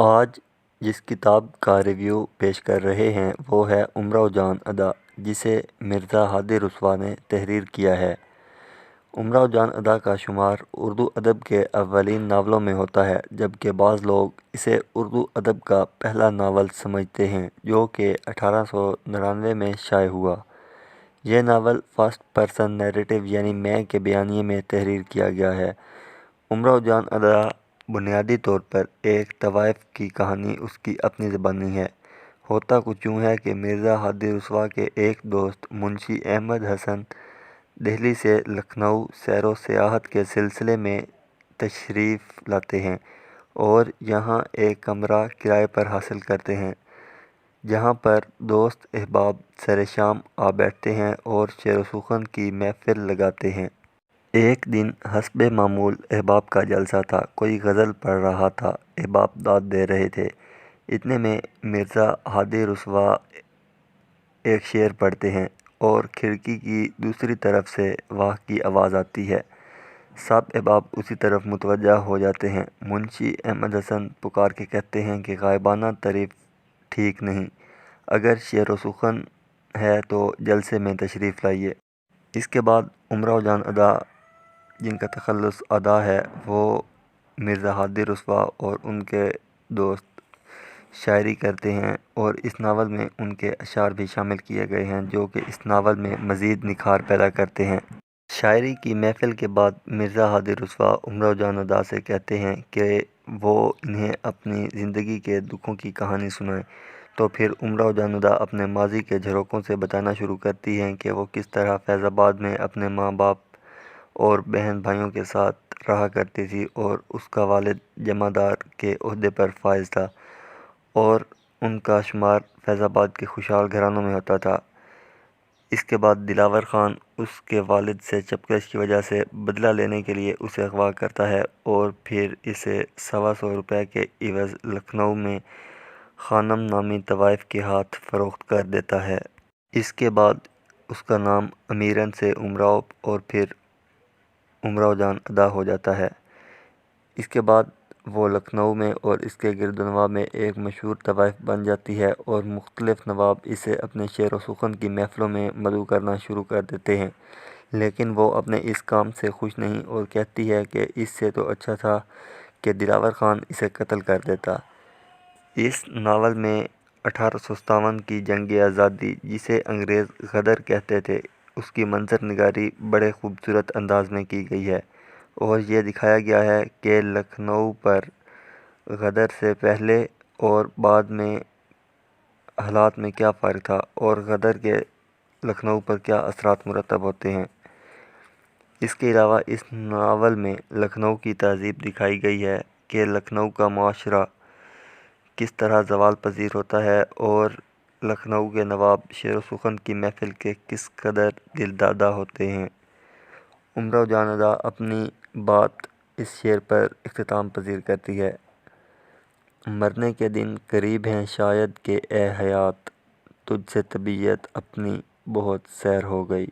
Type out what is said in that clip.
آج جس کتاب کا ریویو پیش کر رہے ہیں وہ ہے امراؤ جان ادا، جسے مرزا ہادی رسوا نے تحریر کیا ہے۔ امراؤ جان ادا کا شمار اردو ادب کے اولین ناولوں میں ہوتا ہے، جبکہ بعض لوگ اسے اردو ادب کا پہلا ناول سمجھتے ہیں، جو کہ 1899 میں شائع ہوا۔ یہ ناول فرسٹ پرسن نیریٹو یعنی میں کے بیانیے میں تحریر کیا گیا ہے۔ امراؤ جان ادا بنیادی طور پر ایک طوائف کی کہانی اس کی اپنی زبانی ہے۔ ہوتا کچھ یوں ہے کہ مرزا ہادی رسوا کے ایک دوست منشی احمد حسن دہلی سے لکھنؤ سیر و سیاحت کے سلسلے میں تشریف لاتے ہیں اور یہاں ایک کمرہ کرائے پر حاصل کرتے ہیں، جہاں پر دوست احباب سر شام آ بیٹھتے ہیں اور شعر و سخن کی محفل لگاتے ہیں۔ ایک دن حسب معمول احباب کا جلسہ تھا، کوئی غزل پڑھ رہا تھا، احباب داد دے رہے تھے۔ اتنے میں مرزا ہادی رسوا ایک شعر پڑھتے ہیں اور کھڑکی کی دوسری طرف سے واہ کی آواز آتی ہے۔ سب احباب اسی طرف متوجہ ہو جاتے ہیں۔ منشی احمد حسن پکار کے کہتے ہیں کہ غائبانہ تعریف ٹھیک نہیں، اگر شعر و سخن ہے تو جلسے میں تشریف لائیے۔ اس کے بعد امراؤ جان ادا، جن کا تخلص ادا ہے، وہ مرزا ہادی رسوا اور ان کے دوست شاعری کرتے ہیں اور اس ناول میں ان کے اشعار بھی شامل کیے گئے ہیں، جو کہ اس ناول میں مزید نکھار پیدا کرتے ہیں۔ شاعری کی محفل کے بعد مرزا ہادی رسوا امراؤ جان ادا سے کہتے ہیں کہ وہ انہیں اپنی زندگی کے دکھوں کی کہانی سنائیں، تو پھر امراؤ جان ادا اپنے ماضی کے جھروکوں سے بتانا شروع کرتی ہیں کہ وہ کس طرح فیض آباد میں اپنے ماں باپ اور بہن بھائیوں کے ساتھ رہا کرتی تھی اور اس کا والد جمعدار کے عہدے پر فائز تھا اور ان کا شمار فیض آباد کے خوشحال گھرانوں میں ہوتا تھا۔ اس کے بعد دلاور خان اس کے والد سے چپکش کی وجہ سے بدلہ لینے کے لیے اسے اغوا کرتا ہے اور پھر اسے 125 روپے کے عوض لکھنؤ میں خانم نامی طوائف کے ہاتھ فروخت کر دیتا ہے۔ اس کے بعد اس کا نام امیرن سے امراؤ اور پھر امراؤ جان ادا ہو جاتا ہے۔ اس کے بعد وہ لکھنؤ میں اور اس کے گرد و نواح میں ایک مشہور طوائف بن جاتی ہے اور مختلف نواب اسے اپنے شعر و سخن کی محفلوں میں مدعو کرنا شروع کر دیتے ہیں، لیکن وہ اپنے اس کام سے خوش نہیں اور کہتی ہے کہ اس سے تو اچھا تھا کہ دلاور خان اسے قتل کر دیتا۔ اس ناول میں 1857 کی جنگ آزادی، جسے انگریز غدر کہتے تھے، اس کی منظر نگاری بڑے خوبصورت انداز میں کی گئی ہے اور یہ دکھایا گیا ہے کہ لکھنؤ پر غدر سے پہلے اور بعد میں حالات میں کیا فرق تھا اور غدر کے لکھنؤ پر کیا اثرات مرتب ہوتے ہیں۔ اس کے علاوہ اس ناول میں لکھنؤ کی تہذیب دکھائی گئی ہے کہ لکھنؤ کا معاشرہ کس طرح زوال پذیر ہوتا ہے اور لکھنؤ کے نواب شعر و سخن کی محفل کے کس قدر دل دادہ ہوتے ہیں۔ امراؤ جان ادا اپنی بات اس شعر پر اختتام پذیر کرتی ہے: مرنے کے دن قریب ہیں شاید کہ اے حیات، تجھ سے طبیعت اپنی بہت سیر ہو گئی۔